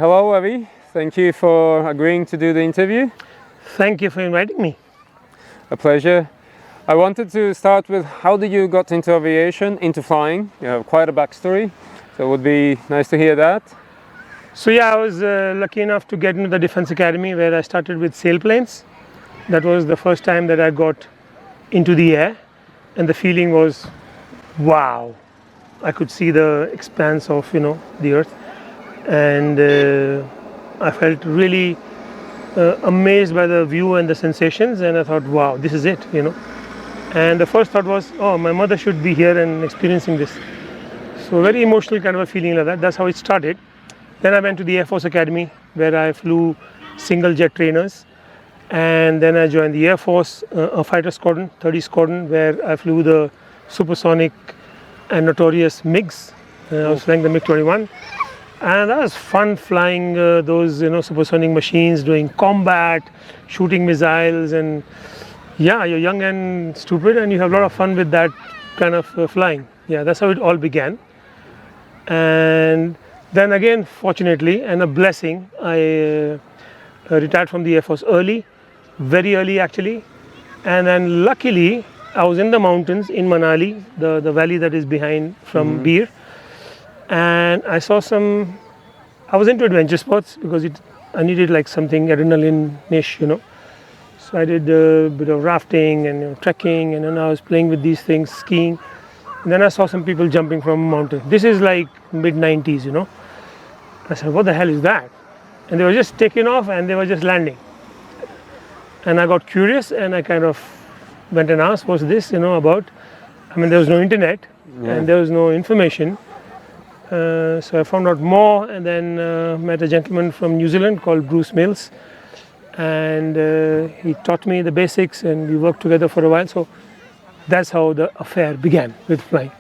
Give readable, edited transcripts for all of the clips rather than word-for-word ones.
Hello, Avi. Thank you for agreeing to do the interview. Thank you for inviting me. A pleasure. I wanted to start with how did you got into aviation, into flying? You have quite a backstory, so it would be nice to hear that. So yeah, I was lucky enough to get into the Defense Academy where I started with sailplanes. That was the first time that I got into the air, and the feeling was, wow. I could see the expanse of the earth, and I felt really amazed by the view and the sensations, and I thought, wow, this is it. And the first thought was, oh, my mother should be here and experiencing this. So very emotional kind of a feeling like that. That's how it started. Then I went to the Air Force Academy where I flew single jet trainers, and then I joined the Air Force, a fighter squadron, 30 Squadron, where I flew the supersonic and notorious MIGs. I was flying the MiG-21, and that was fun flying those supersonic machines, doing combat, shooting missiles, and yeah, you're young and stupid, and you have a lot of fun with that kind of flying. Yeah, that's how it all began. And then again, fortunately, and a blessing, I retired from the Air Force early, very early actually. And then luckily, I was in the mountains in Manali, the valley that is behind from Bir. And I saw I was into adventure sports because I needed like something adrenaline-ish, So I did a bit of rafting and trekking, and then I was playing with these things, skiing. And then I saw some people jumping from a mountain. This is like mid-90s, I said, what the hell is that? And they were just taking off and they were just landing. And I got curious and I kind of went and asked, what's this, about? I mean, there was no internet and there was no information. So I found out more, and then met a gentleman from New Zealand called Bruce Mills. And he taught me the basics, and we worked together for a while. So that's how the affair began with flying.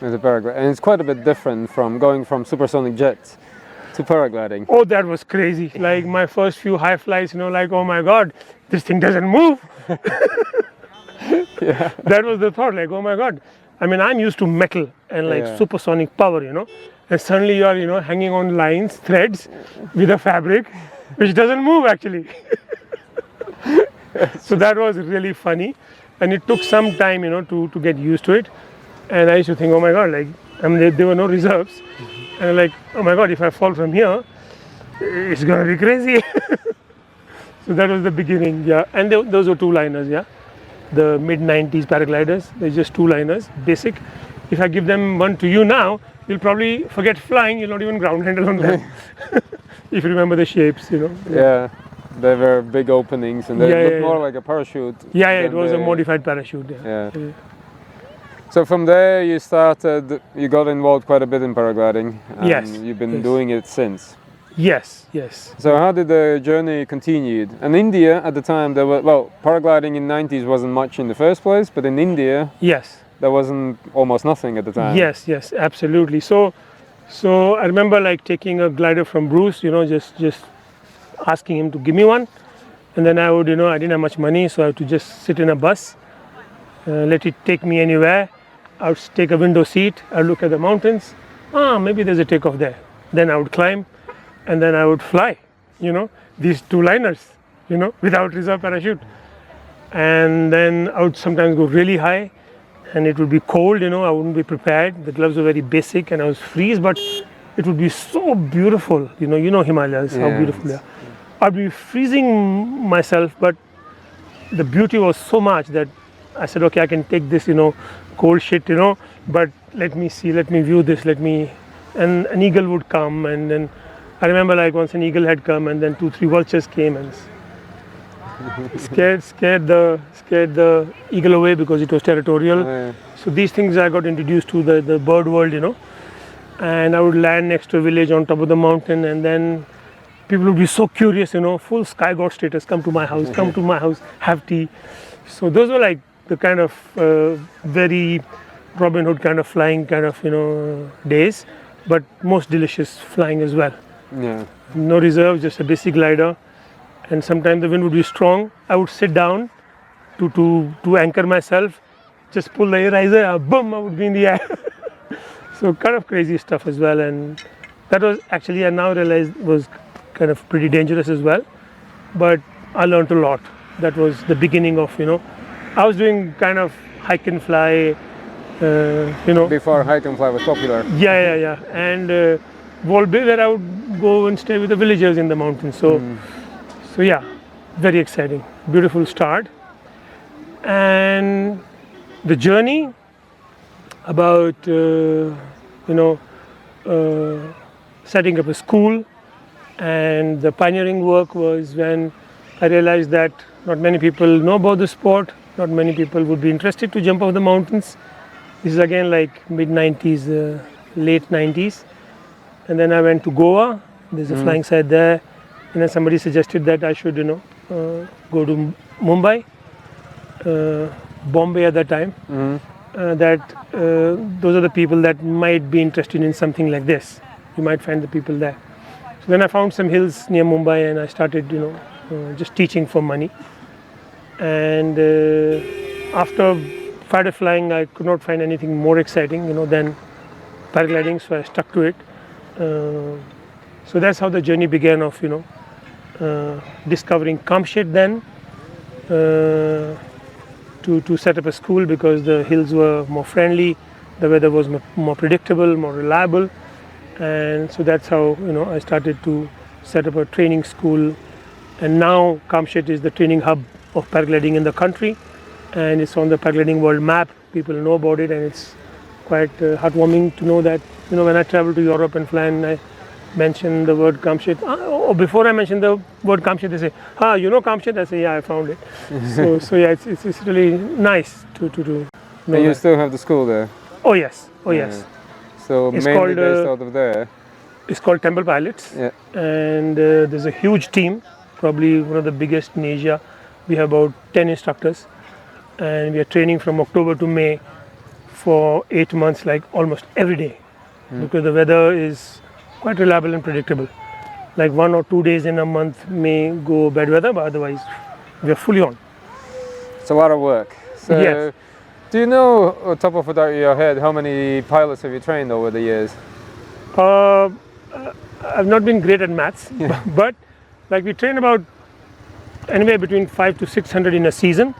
With the paragliding, and it's quite a bit different from going from supersonic jets to paragliding. Oh, that was crazy. Like my first few high flights, like, oh my God, this thing doesn't move. Yeah. That was the thought, like, oh my God. I mean, I'm used to metal and like supersonic power, and suddenly you are, hanging on lines, threads with a fabric, which doesn't move actually. So that was really funny. And it took some time, to get used to it. And I used to think, oh my God, like, I mean, there were no reserves. And I'm like, oh my God, if I fall from here, it's going to be crazy. So that was the beginning, yeah. And those were two-liners, yeah. The mid-90s paragliders, they're just two-liners, basic. If I give them one to you now, you'll probably forget flying, you'll not even ground handle on them. If you remember the shapes, Yeah, they were big openings and they looked more like a parachute. Yeah, it was a modified parachute. Yeah. So from there you got involved quite a bit in paragliding. And yes. You've been doing it since. Yes. So how did the journey continue? In India at the time, paragliding in the 90s wasn't much in the first place, but in India, there wasn't almost nothing at the time. Yes, absolutely. So I remember like taking a glider from Bruce, just asking him to give me one. And then I would, I didn't have much money, so I had to just sit in a bus, let it take me anywhere. I would take a window seat, I'd look at the mountains. Maybe there's a takeoff there. Then I would climb, and then I would fly, these two-liners, without reserve parachute. And then I would sometimes go really high, and it would be cold, I wouldn't be prepared. The gloves were very basic, and I was freeze, but it would be so beautiful, Himalayas, how beautiful they are. I'd be freezing myself, but the beauty was so much that I said, okay, I can take this, cold shit, but let me view this, and an eagle would come, and then I remember like once an eagle had come, and then 2-3 vultures came and scared the eagle away because it was territorial. So these things I got introduced to the bird world, and I would land next to a village on top of the mountain, and then people would be so curious, full sky god status, come to my house, have tea. So those were like the kind of very Robin Hood kind of flying kind of, days, but most delicious flying as well. Yeah. No reserve, just a basic glider. And sometimes the wind would be strong. I would sit down to anchor myself, just pull the air riser, boom, I would be in the air. So kind of crazy stuff as well. And That was actually, I now realize, was kind of pretty dangerous as well, but I learned a lot. That was the beginning of, I was doing kind of hike and fly, Before hike and fly was popular. Yeah. And where I would go and stay with the villagers in the mountains. So yeah, very exciting, beautiful start. And the journey about, setting up a school and the pioneering work was when I realized that not many people know about the sport, not many people would be interested to jump off the mountains. This is again like mid-90s, late 90s. And then I went to Goa. There's a flying site there. And then somebody suggested that I should, go to Mumbai, Bombay at that time. Those are the people that might be interested in something like this. You might find the people there. So then I found some hills near Mumbai and I started, just teaching for money. And after fighter flying, I could not find anything more exciting, than paragliding, so I stuck to it. So that's how the journey began of, discovering Kamshet then, to set up a school because the hills were more friendly, the weather was more predictable, more reliable. And so that's how, I started to set up a training school. And now Kamshet is the training hub of paragliding in the country. And it's on the paragliding world map. People know about it, and it's quite heartwarming to know that, when I travel to Europe and fly and I mention the word Kamshet, or before I mention the word Kamshet, they say, Kamshet? I say, yeah, I found it. so yeah, it's really nice to know. And you still have the school there? Oh yes. So It's mainly called, based out of there? It's called Temple Pilots. Yeah. And there's a huge team, probably one of the biggest in Asia. We have about 10 instructors. And we are training from October to May for 8 months, like almost every day, because the weather is quite reliable and predictable. Like 1 or 2 days in a month may go bad weather, but otherwise we are fully on. It's a lot of work. So Yes. do you know, on top of your head, how many pilots have you trained over the years? I've not been great at maths, but like we train about anywhere between 500 to 600 in a season,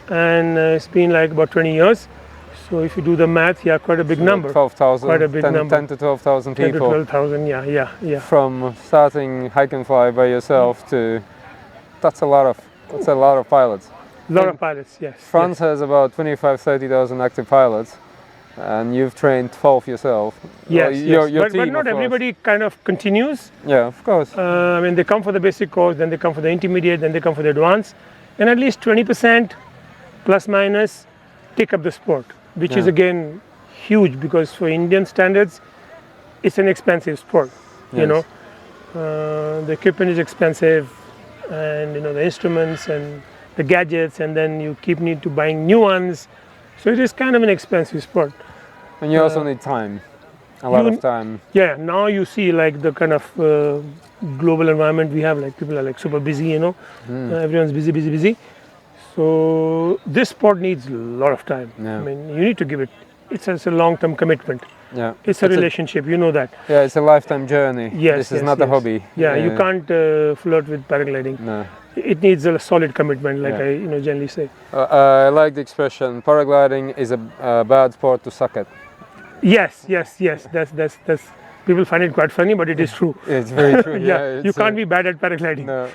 and it's been like about 20 years. So if you do the math, quite a big number. 12,000, Quite a big number. 10 to 12,000 people. 10 to 12,000, yeah. From starting hike and fly by yourself to, that's a lot of pilots. A lot of pilots, yes. France has about 30,000 active pilots, and you've trained 12 yourself. Yes, Your but team, not of course. everybody kind of continues. Yeah, of course. They come for the basic course, then they come for the intermediate, then they come for the advanced, and at least 20% plus minus take up the sport, which is again huge because for Indian standards, it's an expensive sport. Yes. The equipment is expensive, and the instruments and the gadgets, and then you need to buying new ones. So it is kind of an expensive sport. And you also need time, a lot of time. Yeah, now you see like the kind of global environment we have, like people are like super busy, everyone's busy. So this sport needs a lot of time. Yeah. You need to give it, it's a long-term commitment. Yeah. It's a relationship, you know that. Yeah, it's a lifetime journey. Yes, This is not a hobby. Yeah, you can't flirt with paragliding. No. It needs a solid commitment, like I generally say. I like the expression, paragliding is a bad sport to suck at. Yes. That's people find it quite funny, but it is true. It's very true. You can't be bad at paragliding. No.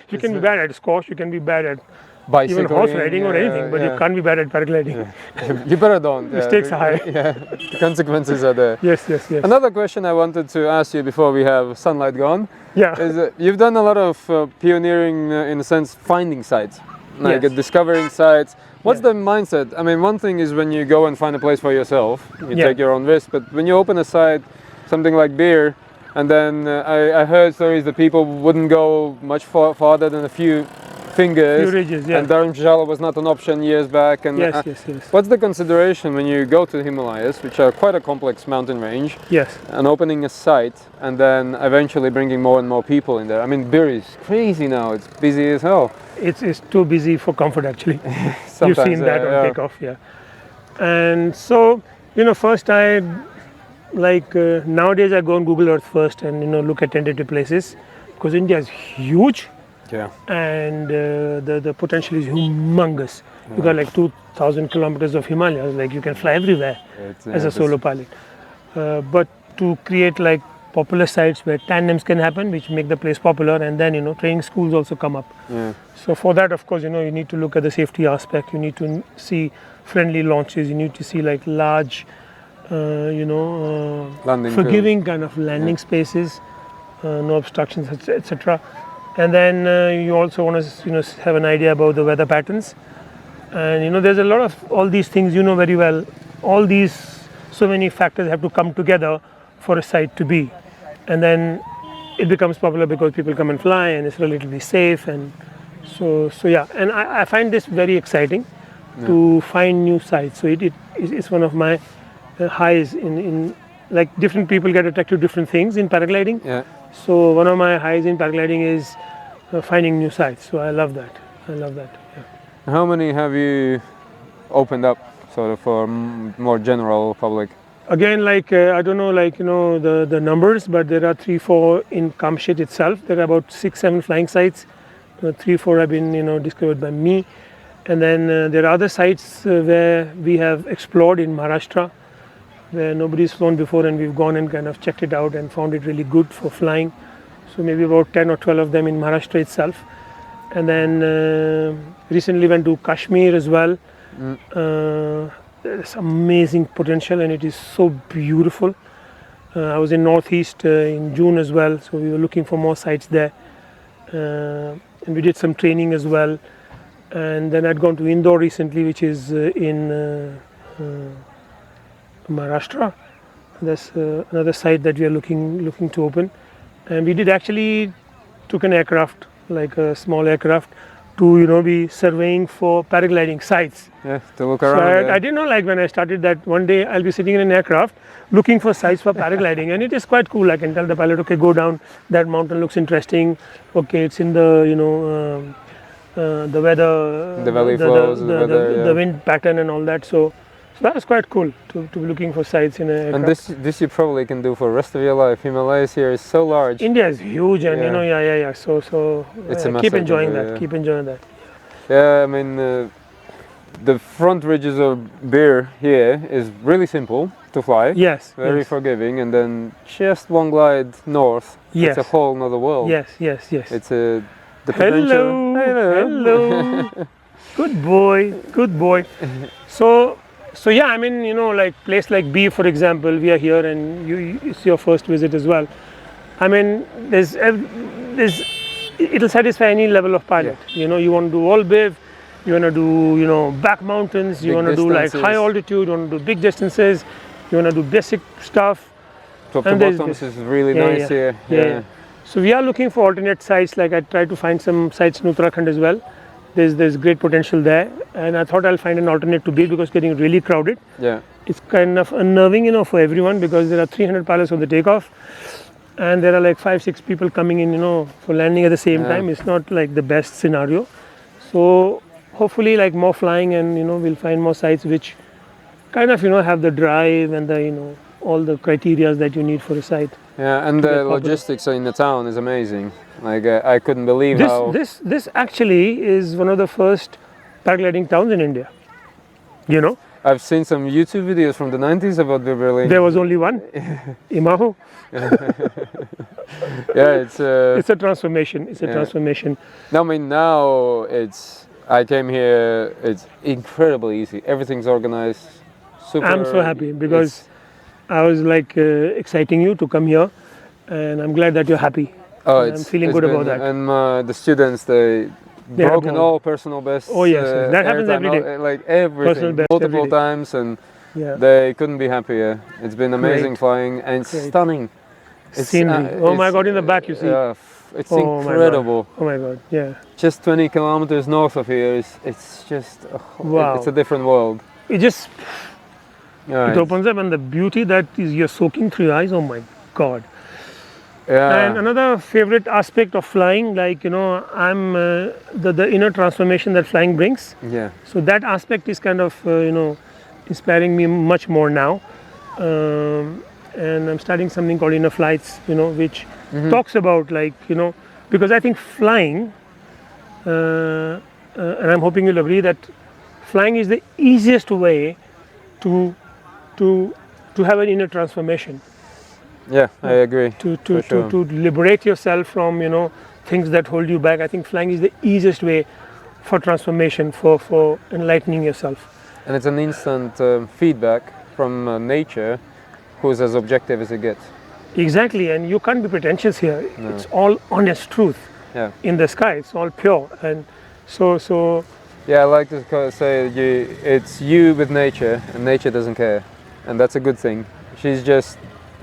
You can be bad at squash, you can be bad at Bicycling, even horse riding or anything, but you can't be bad at paragliding. Yeah. You better don't. Mistakes are high. Yeah, the consequences are there. Yes. Another question I wanted to ask you before we have sunlight gone is you've done a lot of pioneering in a sense, finding sites, like discovering sites. What's the mindset? One thing is when you go and find a place for yourself, you take your own risk, but when you open a site, something like beer, and then I heard stories that people wouldn't go much farther than a few fingers, few ridges, and Dharamshala was not an option years back. And yes. What's the consideration when you go to the Himalayas, which are quite a complex mountain range, and opening a site and then eventually bringing more and more people in there? Bir is crazy now, it's busy as hell. It's too busy for comfort actually. Sometimes, you've seen that on takeoff, And so, first I like nowadays I go on Google Earth first and look at tentative places, because India is huge. Yeah. And the potential is humongous. You got like 2,000 kilometers of Himalayas, like you can fly everywhere as a solo pilot. But to create like popular sites where tandems can happen, which make the place popular, and then training schools also come up. Yeah. So for that, of course, you need to look at the safety aspect. You need to see friendly launches. You need to see like large, forgiving kind of landing spaces, no obstructions, etc. And then you also want to have an idea about the weather patterns. And there's a lot of all these things very well. All these so many factors have to come together for a site to be, and then it becomes popular because people come and fly, and it's relatively safe. And so yeah, and I find this very exciting to find new sites. So it's one of my highs in like different people get attracted to different things in paragliding. Yeah. So one of my highs in paragliding is finding new sites. So I love that. Yeah. How many have you opened up, sort of, for more general public? Again, like I don't know, like the numbers, but there are 3-4 in Kamshet itself. There are about 6-7 flying sites. 3-4 have been discovered by me, and then there are other sites where we have explored in Maharashtra, where nobody's flown before, and we've gone and kind of checked it out and found it really good for flying. So maybe about 10 or 12 of them in Maharashtra itself. And then recently went to Kashmir as well. There's amazing potential, and it is so beautiful. I was in Northeast in June as well, so we were looking for more sites there. And we did some training as well. And then I'd gone to Indore recently, which is in Maharashtra. That's another site that we are looking to open. And we did actually took an aircraft, like a small aircraft, to be surveying for paragliding sites. Yeah, to look around. So I didn't know, like when I started, that one day I'll be sitting in an aircraft looking for sites for paragliding, and it is quite cool. I can tell the pilot, okay, go down, that mountain looks interesting. Okay, it's in the the weather, the valley flows, the wind pattern and all that. So that was quite cool to be looking for sites in an aircraft. And this you probably can do for the rest of your life. Himalayas here is so large. India is huge, and So it's a keep enjoying that. Yeah. Keep enjoying that. Yeah, I mean, the front ridges of Beer here is really simple to fly. Yes. Very forgiving, and then just one glide north. Yes. It's a whole nother world. Yes. It's the potential. Hello. Good boy. So yeah, I mean, like place like B, for example, we are here, and it's your first visit as well. I mean, it'll satisfy any level of pilot. Yeah. You want to do all BIV, you want to do back mountains, you want to do like high altitude, you want to do big distances, you want to do basic stuff. Top to bottoms is really nice here. Yeah. So we are looking for alternate sites. Like I tried to find some sites in Uttarakhand as well. There's great potential there, and I thought I'll find an alternate to be, because it's getting really crowded. Yeah. It's kind of unnerving, for everyone, because there are 300 pilots on the takeoff, and there are like 5-6 people coming in, for landing at the same time. It's not like the best scenario. So hopefully, like more flying, and we'll find more sites which kind of have the drive and the all the criteria that you need for a site. Yeah, and the logistics in the town is amazing. Like I couldn't believe how this actually is one of the first paragliding towns in India. I've seen some YouTube videos from the 90s about Berlin. There was only one, Imaho. Yeah, it's a transformation. It's a transformation. No, I mean, now I came here. It's incredibly easy. Everything's organized. Super. I'm so happy, because I was like exciting you to come here, and I'm glad that you're happy. Oh, I'm feeling good about that. And the students, they broken all personal bests. Oh yes, that happens every day. Like everything, multiple times, and they couldn't be happier. It's been amazing flying, and it's stunning. Scenery. Oh my God! In the back, you see. It's incredible. Oh my God! Yeah. Just 20 kilometers north of here, it's just wow. It's a different world. It opens up, and the beauty that you're soaking through your eyes. Oh my God! Yeah. And another favorite aspect of flying, like I'm the inner transformation that flying brings. Yeah. So that aspect is kind of inspiring me much more now. and I'm starting something called Inner Flights, which talks about, like, because I think flying, and I'm hoping you'll agree that flying is the easiest way to have an inner transformation. Yeah, I agree. To liberate yourself from things that hold you back. I think flying is the easiest way for transformation, for enlightening yourself. And it's an instant feedback from nature, who's as objective as it gets. Exactly, and you can't be pretentious here. No. It's all honest truth. Yeah. In the sky, it's all pure, and so. Yeah, I like to say it's you with nature, and nature doesn't care, and that's a good thing.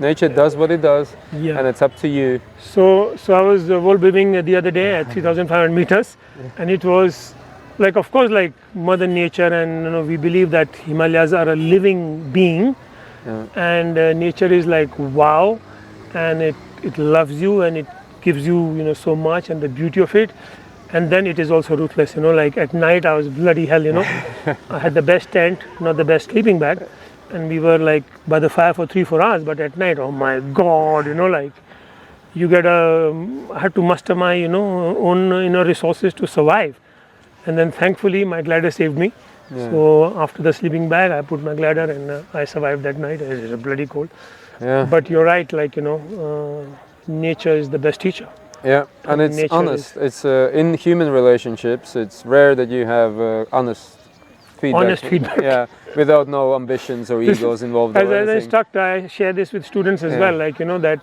Nature does what it does, and it's up to you. So I was wall breathing the other day at 3,500 meters, and it was like, of course, like Mother Nature, and we believe that Himalayas are a living being, and nature is like wow, and it loves you, and it gives you so much, and the beauty of it. And then it is also ruthless, like at night I was bloody hell, I had the best tent, not the best sleeping bag. And we were like by the fire for 3-4 hours, but at night, oh my God, like you I had to muster my, own resources to survive. And then thankfully my glider saved me. Yeah. So after the sleeping bag, I put my glider and I survived that night. It was bloody cold. Yeah. But you're right, like, nature is the best teacher. Yeah, and it's honest. It's in human relationships, it's rare that you have honest feedback. Honest feedback. Yeah, without no ambitions or egos involved. As an instructor, I share this with students as well, like, that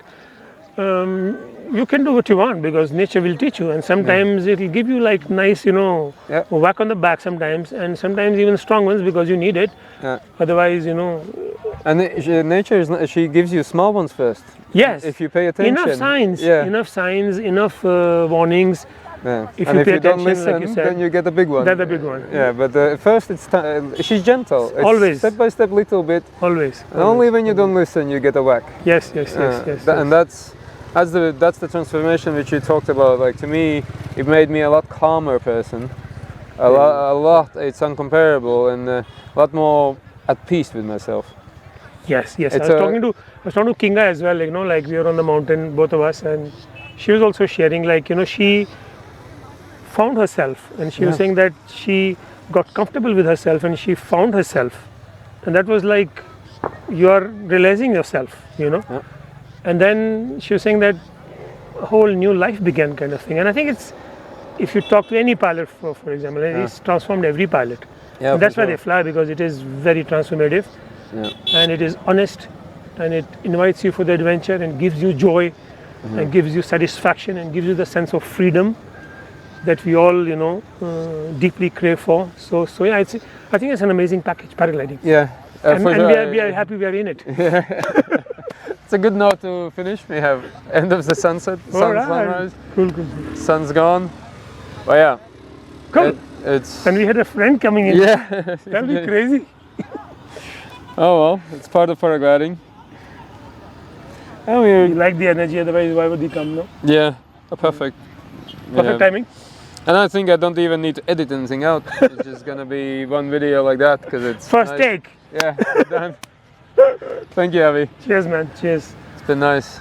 you can do what you want because nature will teach you, and sometimes it'll give you like nice, whack on the back sometimes, and sometimes even strong ones because you need it. Yeah. Otherwise, And nature she gives you small ones first. Yes. If you pay attention. Enough signs, enough warnings. Yeah. If and you if you don't listen, like you said, then you get a big one. That's a big one. Yeah, but first she's gentle. It's always. Step by step, little bit. Always. And only when you don't listen, you get a whack. Yes. And that's the transformation which you talked about. Like, to me, it made me a lot calmer person. A lot. It's incomparable, and a lot more at peace with myself. Yes. I was talking to Kinga as well. Like we were on the mountain, both of us, and she was also sharing. Like, she found herself, and she was saying that she got comfortable with herself, and she found herself, and that was like you are realizing yourself, Yeah. And then she was saying that a whole new life began, kind of thing. And I think it's, if you talk to any pilot, for example, it's transformed every pilot. Yeah, and that's why they fly, because it is very transformative. Yeah. And it is honest, and it invites you for the adventure and gives you joy, and gives you satisfaction, and gives you the sense of freedom that we all, deeply crave for. So yeah, I think it's an amazing package, paragliding. Yeah, and we are happy we are in it. Yeah. It's a good note to finish. We have end of the sunset, sunrise. Cool. Sun's gone. But yeah, cool. And we had a friend coming in. Yeah, that'll be crazy. Oh well, it's part of paragliding. You like the energy, otherwise why would he come, no? Yeah, perfect. Perfect timing. And I think I don't even need to edit anything out. It's just gonna be one video like that because it's first nice. take. Yeah, done. Thank you, Avi. Cheers, man. Cheers. It's been nice.